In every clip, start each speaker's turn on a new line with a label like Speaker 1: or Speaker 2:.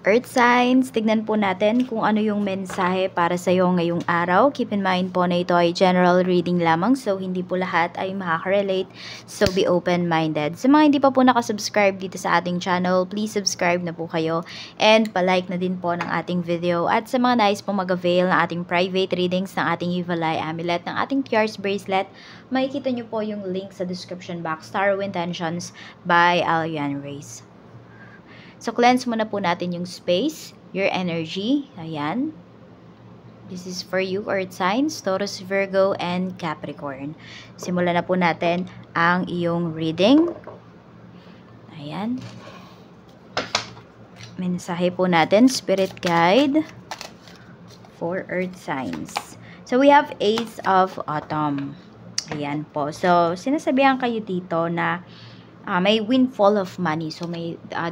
Speaker 1: Earth signs, tignan po natin kung ano yung mensahe para sa iyo ngayong araw. Keep in mind po na ito ay general reading lamang, so hindi po lahat ay makaka-relate. So be open-minded. Sa mga hindi pa po nakasubscribe dito sa ating channel, please subscribe na po kayo. And palike na din po ng ating video. At sa mga nais po mag-avail ng ating private readings, ng ating Evil Eye Amulet, ng ating Pierce Bracelet, makikita nyo po yung link sa description box, Tarot Intentions by Alian Reyes. So, cleanse muna po natin yung space, your energy. Ayan. This is for you, Earth signs, Taurus, Virgo, and Capricorn. Simulan na po natin ang iyong reading. Ayan. Mensahe po natin, Spirit Guide for Earth signs. So, we have Ace of Autumn. Ayan po. So, sinasabihan kayo dito na may windfall of money. So,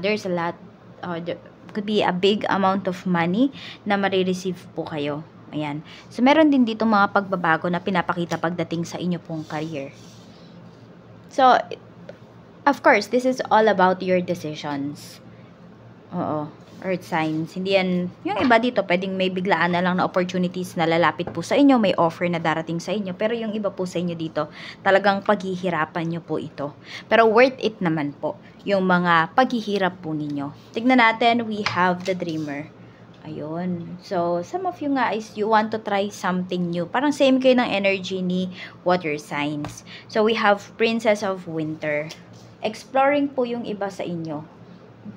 Speaker 1: there's a lot, there could be a big amount of money na marireceive po kayo. Ayan. So, meron din dito mga pagbabago na pinapakita pagdating sa inyo pong career. So, of course, this is all about your decisions. Oo. Earth signs. Hindi yan, yung iba dito, pwedeng may biglaan na lang na opportunities na lalapit po sa inyo, may offer na darating sa inyo. Pero yung iba po sa inyo dito, talagang paghihirapan nyo po ito. Pero worth it naman po, yung mga paghihirap po ninyo. Tignan natin, we have the Dreamer. Ayun. So, some of you nga is you want to try something new. Parang same kayo ng energy ni Water signs. So, we have Princess of Winter. Exploring po yung iba sa inyo.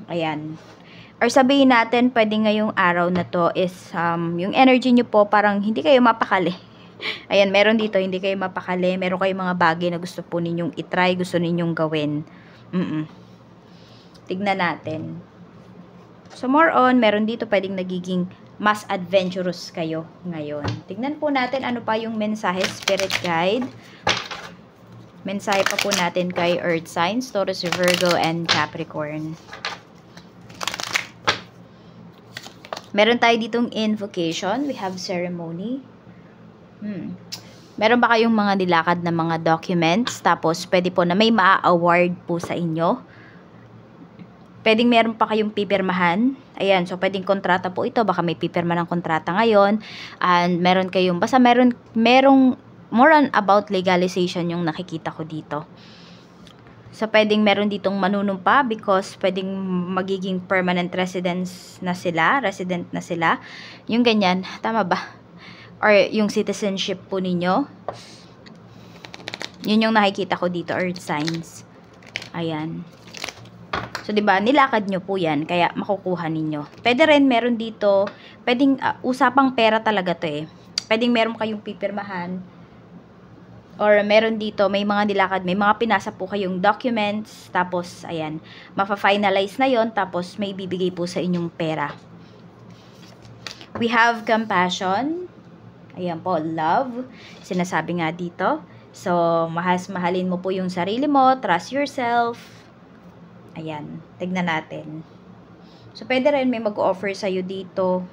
Speaker 1: Ayan. Or sabihin natin, pwede ngayong araw na to is, yung energy nyo po, parang hindi kayo mapakali. Ayan, meron dito, hindi kayo mapakali. Meron kayong mga bagay na gusto po ninyong itry, gusto ninyong gawin. Tignan natin. So, more on, meron dito pwedeng nagiging mas adventurous kayo ngayon. Tignan po natin ano pa yung mensahe, Spirit Guide. Mensahe pa po natin kay Earth signs, Taurus, Virgo, and Capricorn. Meron tayo ditong invocation. We have ceremony. Meron ba kayong mga nilakad na mga documents? Tapos, pwede po na may maa-award po sa inyo. Pwedeng meron pa kayong pipirmahan. Ayan, so pwedeng kontrata po ito. Baka may pipirma ng kontrata ngayon. And meron kayong, basta merong more on about legalization yung nakikita ko dito. So, pwedeng meron ditong manunumpa because pwedeng magiging permanent resident na sila. Yung ganyan, tama ba? Or yung citizenship po ninyo. Yun yung nakikita ko dito, Earth signs. Ayan. So, diba, nilakad nyo po yan, kaya makukuha ninyo. Pwede rin, meron dito, pwedeng usapang pera talaga to eh. Pwedeng meron kayong pipirmahan. Or meron dito, may mga nilakad, may mga pinasa po kayong documents, tapos, ayan, mafa-finalize na yon, tapos may bibigay po sa inyong pera. We have compassion. Ayan po, love. Sinasabi nga dito. So, mahalin mo po yung sarili mo, trust yourself. Ayan, tignan natin. So, pwede rin may mag-offer sa'yo dito.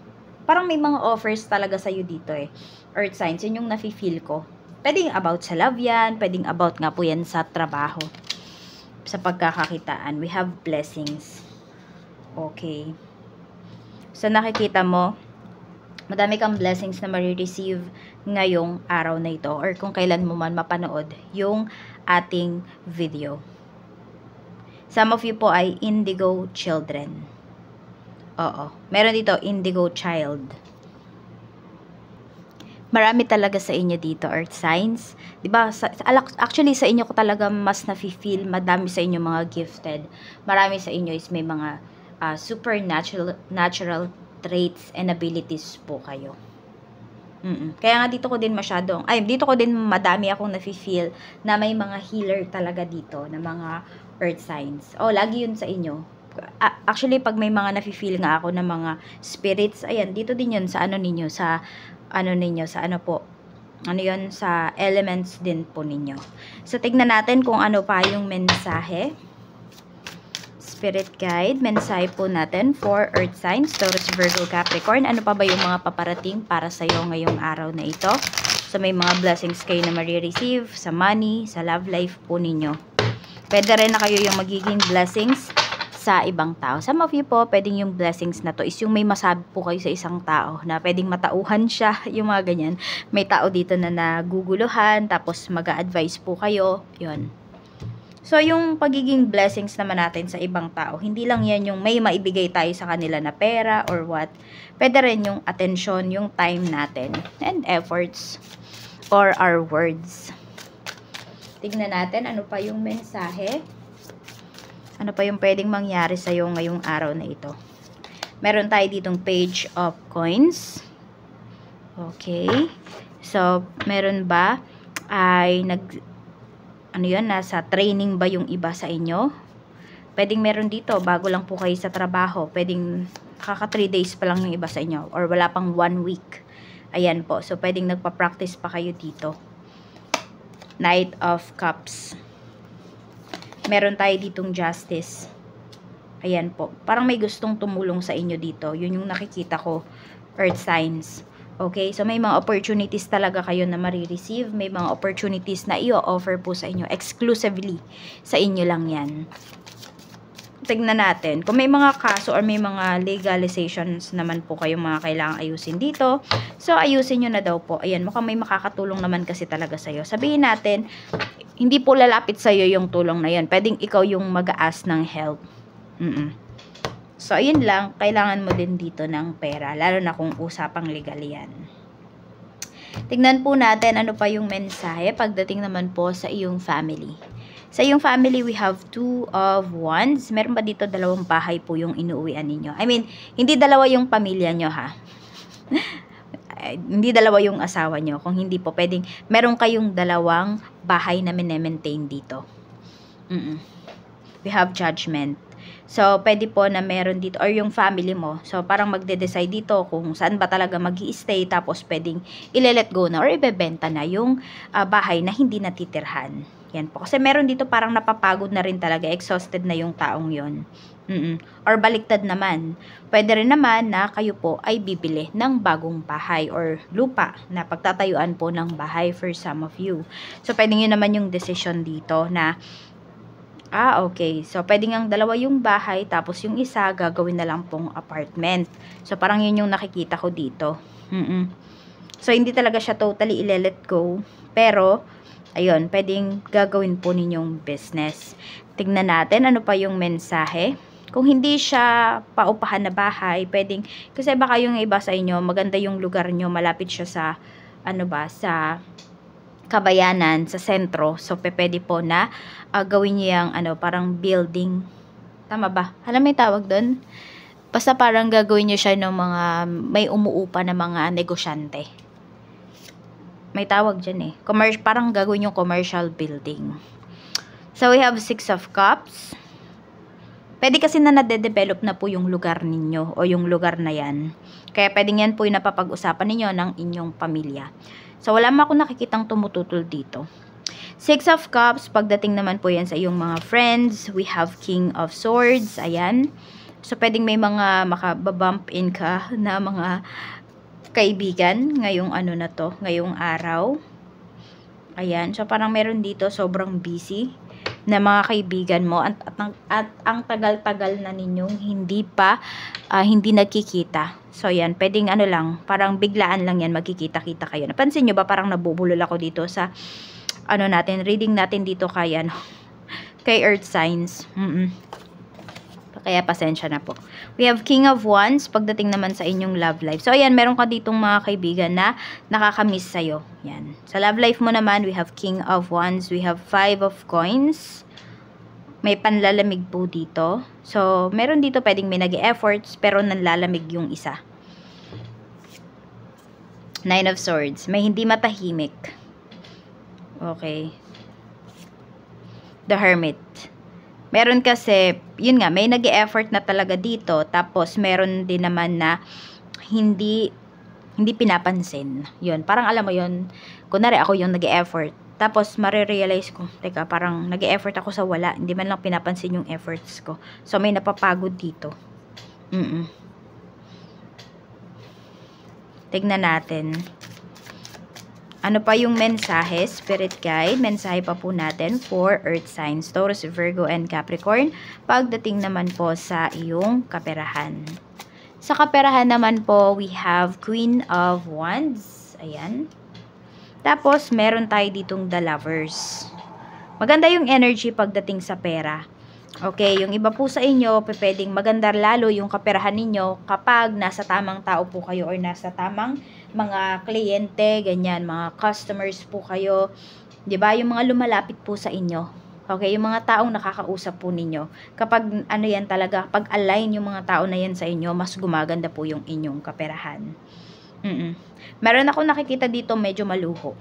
Speaker 1: Parang may mga offers talaga sa'yo dito eh. Earth signs, yun yung nafe-feel ko. Pwedeng about sa love yan, pwedeng about nga po yan sa trabaho. Sa pagkakakitaan, we have blessings. Okay. So, nakikita mo, madami kang blessings na marireceive ngayong araw na ito or kung kailan mo man mapanood yung ating video. Some of you po ay indigo children. Oo. Meron dito, indigo child. Marami talaga sa inyo dito, Earth signs. Diba? Actually, sa inyo ko talaga mas nafe-feel, madami sa inyo mga gifted. Marami sa inyo is may mga supernatural traits and abilities po kayo. Kaya nga dito ko din madami akong nafe-feel na may mga healer talaga dito na mga Earth signs. Oh, lagi yun sa inyo. Actually, pag may mga nafe-feel nga ako na mga spirits, ayan, dito din yun sa ano ninyo, sa elements din po ninyo. So, tignan natin kung ano pa yung mensahe. Spirit Guide, mensahe po natin for Earth signs, Taurus, Virgo, Capricorn. Ano pa ba yung mga paparating para sa'yo ngayong araw na ito? So, may mga blessings kayo na marireceive sa money, sa love life po ninyo. Pwede rin na kayo yung magiging blessings sa ibang tao. Some of you po, pwedeng yung blessings na to is yung may masabi po kayo sa isang tao na pwedeng matauhan siya, yung mga ganyan. May tao dito na naguguluhan, tapos mag-a-advise po kayo, yun. So, yung pagiging blessings naman natin sa ibang tao, hindi lang yan yung may maibigay tayo sa kanila na pera or what. Pwede rin yung attention, yung time natin, and efforts, or our words. Tignan natin, ano pa yung mensahe? Ano pa yung pwedeng mangyari sa'yo ngayong araw na ito? Meron tayo ditong page of coins. Okay. So, meron ba ay nasa training ba yung iba sa inyo? Pwedeng meron dito, bago lang po kayo sa trabaho. Pwedeng kaka 3 days pa lang yung iba sa inyo. Or wala pang 1 week. Ayan po. So, pwedeng nagpa-practice pa kayo dito. Knight of Cups. Meron tayo ditong Justice. Ayan po. Parang may gustong tumulong sa inyo dito. Yun yung nakikita ko. Earth signs. Okay? So, may mga opportunities talaga kayo na marireceive. May mga opportunities na i-offer po sa inyo. Exclusively sa inyo lang yan. Tignan natin. Kung may mga kaso or may mga legalizations naman po kayong mga kailangang ayusin dito. So, ayusin nyo na daw po. Ayan, mukhang may makakatulong naman kasi talaga sa'yo. Sabihin natin, hindi po lalapit sa'yo yung tulong na yun. Pwedeng ikaw yung mag-a-ask ng help. So, ayun lang. Kailangan mo din dito ng pera. Lalo na kung usapang legal yan. Tignan po natin ano pa yung mensahe pagdating naman po sa iyong family. Sa iyong family, we have 2 of Wands. Meron ba dito 2 bahay po yung inuuwian ninyo? I mean, hindi 2 yung pamilya nyo, ha? Hindi 2 yung asawa nyo. Kung hindi po, pwedeng meron kayong 2 bahay na minemaintain dito. We have Judgment. So, pwede po na meron dito, or yung family mo. So, parang magde-decide dito kung saan ba talaga mag-i-stay, tapos pwedeng ile-let go na or ibebenta na yung bahay na hindi natitirhan. Yan po. Kasi meron dito parang napapagod na rin talaga, exhausted na yung taong yon. Or baliktad naman. Pwede rin naman na kayo po ay bibili ng bagong bahay or lupa na pagtatayuan po ng bahay for some of you. So, pwede nyo naman yung decision dito na okay. So, pwede ngang 2 yung bahay, tapos yung isa, gagawin na lang pong apartment. So, parang yun yung nakikita ko dito. So, hindi talaga siya totally ile-let go. Pero, ayun, pwedeng gagawin po ninyong business. Tignan natin, ano pa yung mensahe. Kung hindi siya paupahan na bahay, pwedeng, kasi baka yung iba sa inyo, maganda yung lugar nyo, malapit siya sa, sa Kabayanan, sa sentro. So, pwede po na gawin niyo yung parang building. Tama ba? Alam mo yung tawag doon? Basta parang gagawin niyo siya ng mga may umuupa na mga negosyante. May tawag dyan eh. Parang gagawin yung commercial building. So, we have 6 of Cups. Pwede kasi na nade-develop na po yung lugar ninyo o yung lugar na yan. Kaya pwedeng yan po yung napapag-usapan ninyo ng inyong pamilya. So, wala mo ako nakikitang tumututol dito. 6 of Cups, pagdating naman po yan sa iyong mga friends, we have King of Swords, ayan. So, pwedeng may mga makababump in ka na mga kaibigan ngayong ngayong araw. Ayan, so parang meron dito sobrang busy na mga kaibigan mo at ang tagal-tagal na ninyong hindi nagkikita. So, yan, pwedeng lang, parang biglaan lang yan, magkikita-kita kayo. Napansin nyo ba parang nabubulol ako dito sa reading natin dito kay kay Earth Signs. Kaya pasensya na po. We have King of Wands pagdating naman sa inyong love life. So, ayan, meron ka ditong mga kaibigan na nakakamiss sa'yo. Yan. Sa love life mo naman, we have King of Wands. We have 5 of Coins. May panlalamig po dito. So, meron dito pwedeng may nag-e-efforts pero nanlalamig yung isa. 9 of Swords. May hindi matahimik. Okay. The Hermit. Meron kasi, yun nga, may nag-e-effort na talaga dito. Tapos, meron din naman na hindi pinapansin. Yun, parang alam mo yun, kunwari ako yung nag-e-effort. Tapos, marirealize ko, teka, parang nag-e-effort ako sa wala. Hindi man lang pinapansin yung efforts ko. So, may napapagod dito. Tignan natin. Ano pa yung mensahe, Spirit Guide? Mensahe pa po natin for Earth signs, Taurus, Virgo, and Capricorn. Pagdating naman po sa iyong kaperahan. Sa kaperahan naman po, we have Queen of Wands. Ayan. Tapos, meron tayo ditong The Lovers. Maganda yung energy pagdating sa pera. Okay, yung iba po sa inyo, pwedeng maganda lalo yung kaperahan ninyo kapag nasa tamang tao po kayo or nasa tamang mga kliyente, ganyan, mga customers po kayo. 'Di ba? Yung mga lumalapit po sa inyo. Okay, yung mga taong nakakausap po ninyo. Kapag ano yan talaga, pag align yung mga tao na yan sa inyo, mas gumaganda po yung inyong kaperahan. Meron ako nakikita dito medyo maluho.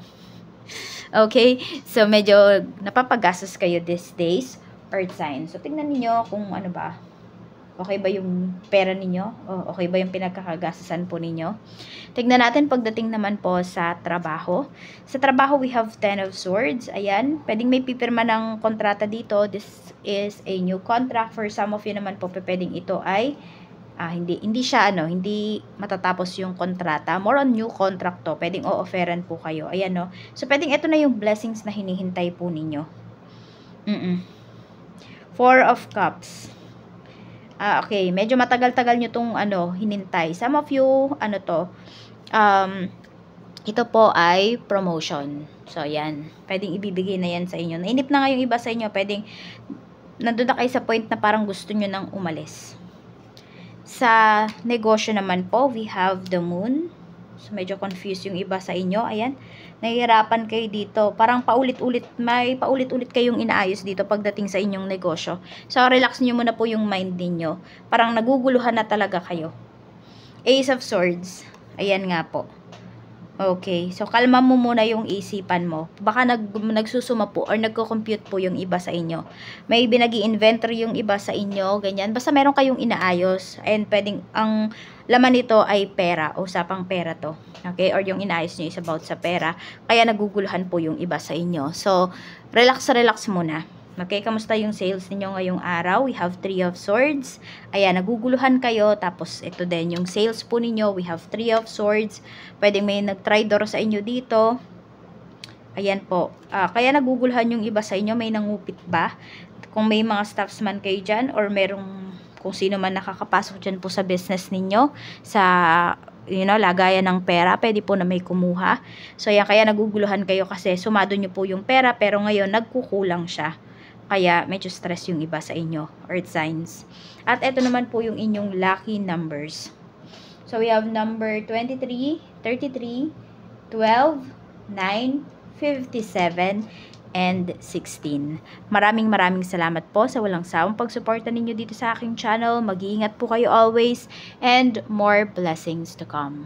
Speaker 1: Okay, so medyo napapagastos kayo these days. Earth sign. So, tingnan niyo kung ano ba. Okay ba yung pera ninyo? O okay ba yung pinagkakagastusan po ninyo? Tingnan natin pagdating naman po sa trabaho. Sa trabaho, we have 10 of Swords. Ayan. Pwedeng may pipirma ng kontrata dito. This is a new contract. For some of you naman po, pwedeng ito ay hindi siya hindi matatapos yung kontrata. More on new contract to. Pwedeng o-offeran po kayo. Ayan, no? So, pwedeng ito na yung blessings na hinihintay po ninyo. Four of Cups. Okay, medyo matagal-tagal nyo tong hinintay. Some of you, ito po ay promotion. So, yan. Pwedeng ibibigay na yan sa inyo. Nainip na nga yung iba sa inyo. Pwedeng, nandun na kayo sa point na parang gusto nyo nang umalis. Sa negosyo naman po, we have the Moon. So, medyo confused yung iba sa inyo. Ayan. Nahihirapan kayo dito. Parang paulit-ulit kayong inaayos dito pagdating sa inyong negosyo. So, relax nyo muna po yung mind ninyo. Parang naguguluhan na talaga kayo. Ace of Swords. Ayan nga po. Okay. So, kalma mo muna yung isipan mo. Baka nagsusuma po or nagko-compute po yung iba sa inyo. May nag-i-inventory yung iba sa inyo. Ganyan. Basta meron kayong inaayos. And pwedeng, ang laman nito ay pera. Usapang pera to. Okay? Or yung inaayos nyo is about sa pera. Kaya naguguluhan po yung iba sa inyo. So, relax muna. Okay, kamusta yung sales ninyo ngayong araw? We have 3 of Swords. Ayan, naguguluhan kayo. Tapos, ito din, yung sales po ninyo. We have 3 of Swords. Pwede may nag-tridor sa inyo dito. Ayan po. Kaya naguguluhan yung iba sa inyo. May nangupit ba? Kung may mga staffs man kayo dyan or merong kung sino man nakakapasok dyan po sa business ninyo, sa lagayan ng pera, pwede po na may kumuha. So, yan, kaya naguguluhan kayo kasi sumado nyo po yung pera, pero ngayon nagkukulang siya. Kaya medyo stress yung iba sa inyo, Earth signs. At ito naman po yung inyong lucky numbers. So, we have number 23, 33, 12, 9, 57, and 16. Maraming salamat po sa walang sawang pagsuporta ninyo dito sa aking channel. Mag-iingat po kayo always and more blessings to come.